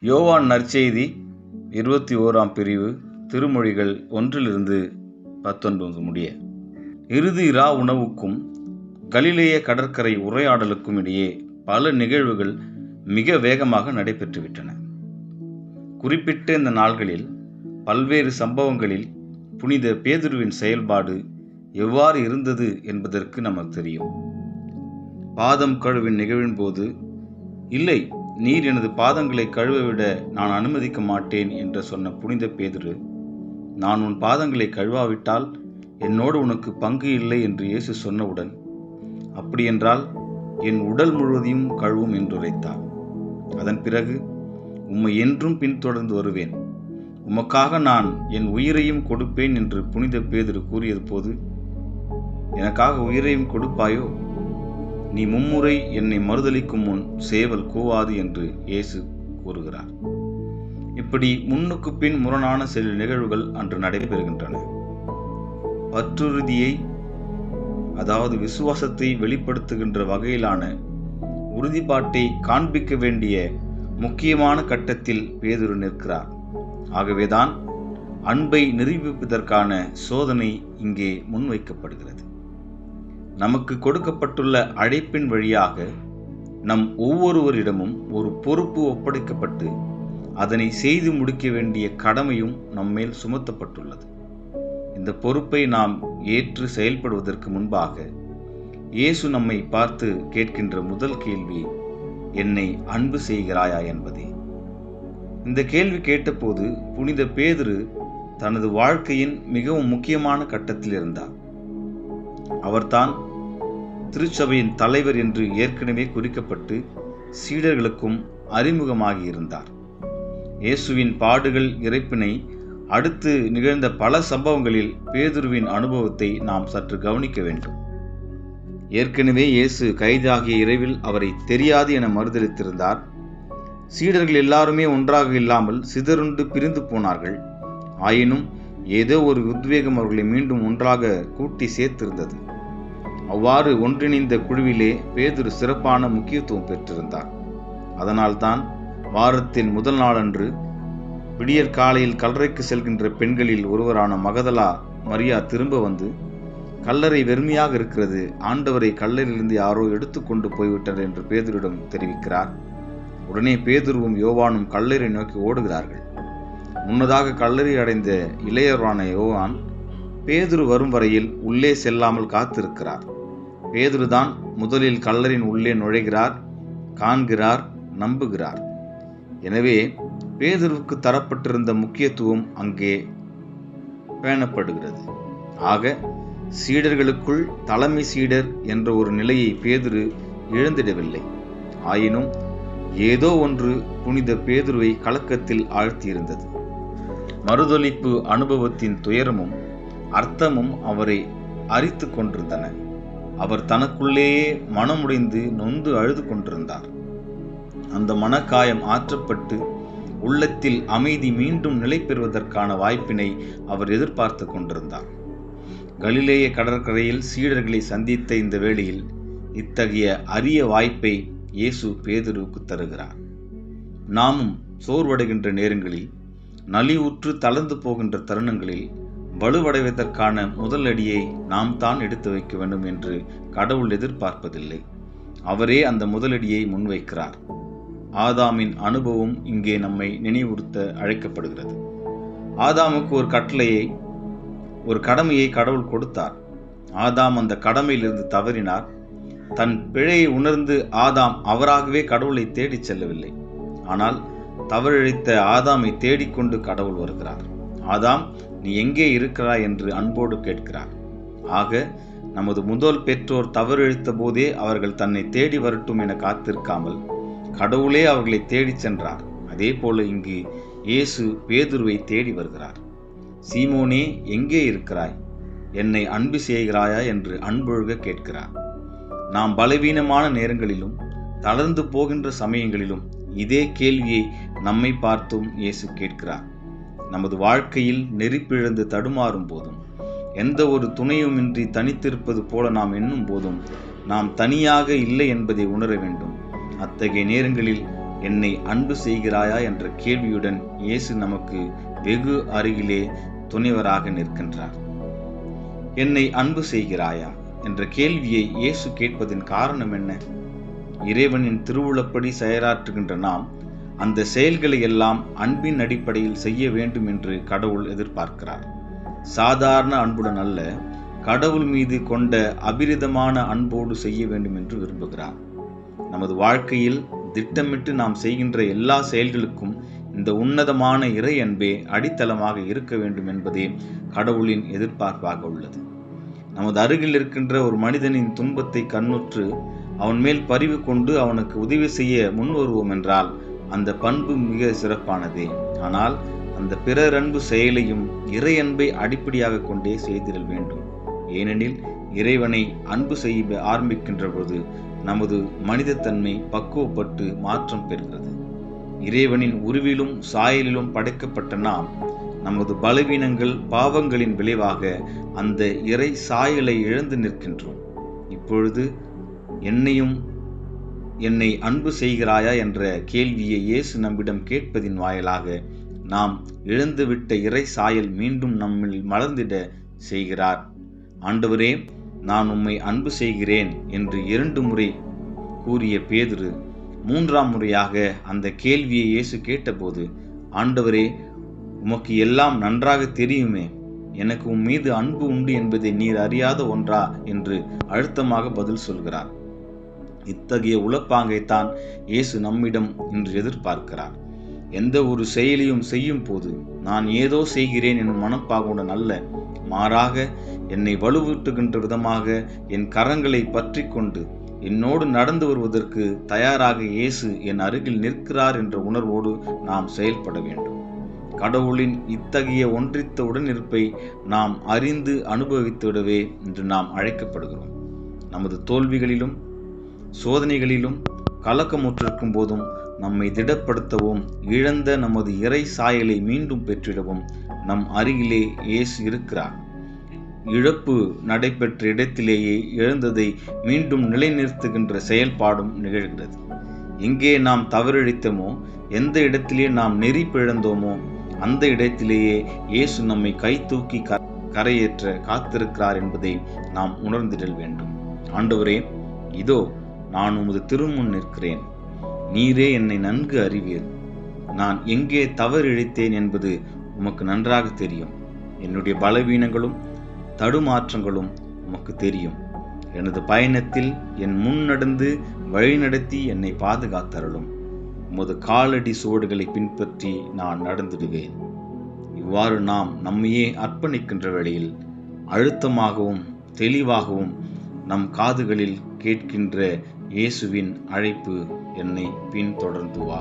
யோவான் நற்செய்தி 21ஆம் பிரிவு திருமொழிகள் 1-19 முடிய. இறுதி இரா உணவுக்கும் கலிலேய கடற்கரை உரையாடலுக்கும் இடையே பல நிகழ்வுகள் மிக வேகமாக நடைபெற்றுவிட்டன. குறிப்பிட்ட இந்த நாள்களில் பல்வேறு சம்பவங்களில் புனித பேதுருவின் செயல்பாடு எவ்வாறு இருந்தது என்பதற்கு நமக்கு தெரியும். பாதம் கழுவின் நிகழ்வின் போது, இல்லை, நீர் எனது பாதங்களை கழுவவிட நான் அனுமதிக்க மாட்டேன் என்று சொன்ன புனித பேதுரு, நான் உன் பாதங்களை கழுவாவிட்டால் என்னோடு உனக்கு பங்கு இல்லை என்று இயேசு சொன்னவுடன், அப்படியென்றால் என் உடல் முழுவதையும் கழுவும் என்று உரைத்தார். அதன் பிறகு, உம்மை என்றும் பின்தொடர்ந்து வருவேன், உமக்காக நான் என் உயிரையும் கொடுப்பேன் என்று புனித பேதுரு கூறியது போது, எனக்காக உயிரையும் கொடுப்பாயோ? நீ மும்முறை என்னை மறுதலிக்கும் முன் சேவல் கூவாது என்று இயேசு கூறுகிறார். இப்படி முன்னுக்கு பின் முரணான சில நிகழ்வுகள் அன்று நடைபெறுகின்றன. பற்றுறுதியை, அதாவது விசுவாசத்தை வெளிப்படுத்துகின்ற வகையிலான உறுதிப்பாட்டை காண்பிக்க வேண்டிய முக்கியமான கட்டத்தில் பேதுரு நிற்கிறார். ஆகவேதான் அன்பை நிரூபிப்பதற்கான சோதனை இங்கே முன்வைக்கப்படுகிறது. நமக்கு கொடுக்கப்பட்டுள்ள அழைப்பின் வழியாக நம் ஒவ்வொருவரிடமும் ஒரு பொறுப்பு ஒப்படைக்கப்பட்டு அதனை செய்து முடிக்க வேண்டிய கடமையும் நம்மேல் சுமத்தப்பட்டுள்ளது. இந்த பொறுப்பை நாம் ஏற்று செயல்படுவதற்கு முன்பாக இயேசு நம்மை பார்த்து கேட்கின்ற முதல் கேள்வி, என்னை அன்பு செய்கிறாயா என்பதே. இந்த கேள்வி கேட்டபோது புனித பேதுரு தனது வாழ்க்கையின் மிகவும் முக்கியமான கட்டத்தில் இருந்தார். அவர்தான் திருச்சபையின் தலைவர் என்று ஏற்கனவே குறிக்கப்பட்டு சீடர்களுக்கும் அறிமுகமாகி இருந்தார். இயேசுவின் பாடுகள் இறைப்பினை அடுத்து நிகழ்ந்த பல சம்பவங்களில் பேதுருவின் அனுபவத்தை நாம் சற்று கவனிக்க வேண்டும். ஏற்கனவே இயேசு கைதாகிய இரவில் அவரை தெரியாது என மறுதலித்திருந்தார். சீடர்கள் எல்லாருமே ஒன்றாக இல்லாமல் சிதறுண்டு பிரிந்து போனார்கள். ஆயினும் ஏதோ ஒரு உத்வேகம் அவர்களை மீண்டும் ஒன்றாக கூட்டி சேர்த்திருந்தது. அவ்வாறு ஒன்றிணைந்த குழுவிலே பேதுரு சிறப்பான முக்கியத்துவம் பெற்றிருந்தார். அதனால்தான் வாரத்தின் முதல் நாளன்று விடியற் காலையில் கல்லறைக்கு செல்கின்ற பெண்களில் ஒருவரான மகதலா மரியா திரும்ப வந்து, கல்லறை வெறுமையாக இருக்கிறது, ஆண்டவரை கல்லறையிலிருந்து யாரோ எடுத்துக்கொண்டு போய்விட்டனர் என்று பேதுருவிடம் தெரிவிக்கிறார். உடனே பேதுருவும் யோவானும் கல்லறை நோக்கி ஓடுகிறார்கள். முன்னதாக கல்லறை அடைந்த இளையவரான யோவான் பேதுரு வரும் வரையில் உள்ளே செல்லாமல் காத்திருக்கிறார். பேதுருதான் முதலில் கல்லறையின் உள்ளே நுழைகிறார், காண்கிறார், நம்புகிறார். எனவே பேதுருவுக்கு தரப்பட்டிருந்த முக்கியத்துவம் அங்கே பேணப்படுகிறது. ஆக சீடர்களுக்குள் தலைமை சீடர் என்ற ஒரு நிலையை பேதுரு இழந்திடவில்லை. ஆயினும் ஏதோ ஒன்று புனித பேதுருவை கலக்கத்தில் ஆழ்த்தியிருந்தது. மறுதலிப்பு அனுபவத்தின் துயரமும் அர்த்தமும் அவரை அரித்து கொண்டிருந்தன. அவர் தனக்குள்ளேயே மனமுடைந்து நொந்து அழுது கொண்டிருந்தார். அந்த மனக்காயம் ஆற்றப்பட்டு உள்ளத்தில் அமைதி மீண்டும் நிலை பெறுவதற்கான வாய்ப்பினை அவர் எதிர்பார்த்து கொண்டிருந்தார். கலிலேய கடற்கரையில் சீடர்களை சந்தித்த இந்த வேளையில் இத்தகைய அரிய வாய்ப்பை இயேசு பேதுருவுக்கு தருகிறார். நாமும் சோர்வடைகின்ற நேரங்களில், நலிவுற்று தளர்ந்து போகின்ற தருணங்களில் வலுவடைவதற்கான முதல் அடியை நாம் தான் எடுத்து வைக்க வேண்டும் என்று கடவுள் எதிர்பார்ப்பதில்லை. அவரே அந்த முதலடியை முன்வைக்கிறார். ஆதாமின் அனுபவம் இங்கே நம்மை நினைவுறுத்த அழைக்கப்படுகிறது. ஆதாமுக்கு ஒரு கடமையை கடவுள் கொடுத்தார். ஆதாம் அந்த கடமையிலிருந்து தவறினார். தன் பிழையை உணர்ந்து ஆதாம் அவராகவே கடவுளை தேடிச் செல்லவில்லை. ஆனால் தவறிழைத்த ஆதாமை தேடிக்கொண்டு கடவுள் வருகிறார். ஆதாம், நீ எங்கே இருக்கிறாய் என்று அன்போடு கேட்கிறார். ஆக நமது முதல் பெற்றோர் தவறிழைத்த போதே அவர்கள் தன்னை தேடி வரட்டும் என காத்திருக்காமல் கடவுளே அவர்களை தேடிச் சென்றார். அதே போல இங்கு இயேசு பேதுருவை தேடி வருகிறார். சீமோனே, எங்கே இருக்கிறாய்? என்னை அன்பு செய்கிறாயா என்று அன்பொழுக கேட்கிறார். நாம் பலவீனமான நேரங்களிலும் தளர்ந்து போகின்ற சமயங்களிலும் இதே கேள்வியை நம்மை பார்த்தும் இயேசு கேட்கிறார். நமது வாழ்க்கையில் நெறிப்பிழந்து தடுமாறும் போதும், எந்த ஒரு துணையுமின்றி தனித்திருப்பது போல நாம் எண்ணும் போதும் நாம் தனியாக இல்லை என்பதை உணர வேண்டும். அத்தகைய நேரங்களில் என்னை அன்பு செய்கிறாயா என்ற கேள்வியுடன் இயேசு நமக்கு வெகு அருகிலே துணைவராக நிற்கின்றார். என்னை அன்பு செய்கிறாயா என்ற கேள்வியை இயேசு கேட்பதின் காரணம் என்ன? இறைவனின் திருவுளப்படி செயலாற்றுகின்ற நாம் அந்த செயல்களை எல்லாம் அன்பின் அடிப்படையில் செய்ய வேண்டும் என்று கடவுள் எதிர்பார்க்கிறார். சாதாரண அன்புடன் அல்ல, கடவுள் மீது கொண்ட அபிரிதமான அன்போடு செய்ய வேண்டும் என்று விரும்புகிறார். நமது வாழ்க்கையில் திட்டமிட்டு நாம் செய்கின்ற எல்லா செயல்களுக்கும் இந்த உன்னதமான இறை அன்பே அடித்தளமாக இருக்க வேண்டும் என்பதே கடவுளின் எதிர்பார்ப்பாக உள்ளது. நமது அருகில் இருக்கின்ற ஒரு மனிதனின் துன்பத்தை கண்ணுற்று அவன் மேல் பரிவு கொண்டு அவனுக்கு உதவி செய்ய முன் வருவோம் என்றால் அந்த பண்பு மிக சிறப்பானதே. ஆனால் அந்த பிறர் அன்பு செயலையும் இறை அன்பை அடிப்படையாக கொண்டே செய்திடல் வேண்டும். ஏனெனில் இறைவனை அன்பு செய்ய ஆரம்பிக்கின்ற போது நமது மனிதத்தன்மை பக்குவப்பட்டு மாற்றம் பெறுகிறது. இறைவனின் உருவிலும் சாயலிலும் படைக்கப்பட்ட நாம் நமது பலவீனங்கள் பாவங்களின் விளைவாக அந்த இறை சாயலை இழந்து நிற்கின்றோம். இப்பொழுது என்னை அன்பு செய்கிறாயா என்ற கேள்வியை இயேசு நம்மிடம் கேட்பதின் வாயிலாக நாம் இழந்துவிட்ட இறை சாயல் மீண்டும் நம்மில் மலர்ந்திட செய்கிறார். ஆண்டவரே, நான் உம்மை அன்பு செய்கிறேன் என்று 2 முறை கூறிய பேதுரு 3ஆம் முறையாக அந்த கேள்வியை இயேசு கேட்டபோது, ஆண்டவரே, உமக்கு எல்லாம் நன்றாக தெரியுமே, எனக்கு உம் மீது அன்பு உண்டு என்பதை நீர் அறியாத ஒன்றா என்று அழுத்தமாக பதில் சொல்கிறார். இத்தகைய உளப்பாங்கைத்தான் இயேசு நம்மிடம் இன்று எதிர்பார்க்கிறார். எந்த ஒரு செயலையும் செய்யும் போது நான் ஏதோ செய்கிறேன் எனும் மனப்பாங்குடன் அல்ல, மாறாக என்னை வலுவூட்டுகின்ற விதமாக என் கரங்களை பற்றி கொண்டு என்னோடு நடந்து வருவதற்கு தயாராக இயேசு என் அருகில் நிற்கிறார் என்ற உணர்வோடு நாம் செயல்பட வேண்டும். கடவுளின் இத்தகைய ஒன்றித்த உடனிருப்பை நாம் அறிந்து அனுபவித்துவிடவே இன்று நாம் அழைக்கப்படுகிறோம். நமது தோல்விகளிலும் சோதனைகளிலும் கலக்கமுற்றிருக்கும் போதும் நம்மை திடப்படுத்தவும் இழந்த நமது இறை சாயலை மீண்டும் பெற்றிடவும் நம் அருகிலே இயேசு இருக்கிறார். இழப்பு நடைபெற்ற இடத்திலேயே எழுந்ததை மீண்டும் நிலைநிறுத்துகின்ற செயல்பாடும் நிகழ்கிறது. எங்கே நாம் தவறிழைத்தோமோ, எந்த இடத்திலே நாம் நெறி பிழந்தோமோ அந்த இடத்திலேயே இயேசு நம்மை கை தூக்கி கரையேற்ற காத்திருக்கிறார் என்பதை நாம் உணர்ந்திடல் வேண்டும். ஆண்டவரே, இதோ நான் உமது திருமுன் நிற்கிறேன். நீரே என்னை நன்கு அறிவீர். நான் எங்கே தவறிழைத்தேன் என்பது உமக்கு நன்றாக தெரியும். என்னுடைய பலவீனங்களும் தடுமாற்றங்களும் உமக்கு தெரியும். எனது பயணத்தில் என் முன் நடந்து வழிநடத்தி என்னை பாதுகாத்தருளும். உமது காலடி சுவடுகளை பின்பற்றி நான் நடந்திடுவேன். இவ்வாறு நாம் நம்மையே அர்ப்பணிக்கின்ற வேளையில் அழுத்தமாகவும் தெளிவாகவும் நம் காதுகளில் கேட்கின்ற இயேசுவின் அழைப்பு, என்னை பின்தொடர்ந்து வா.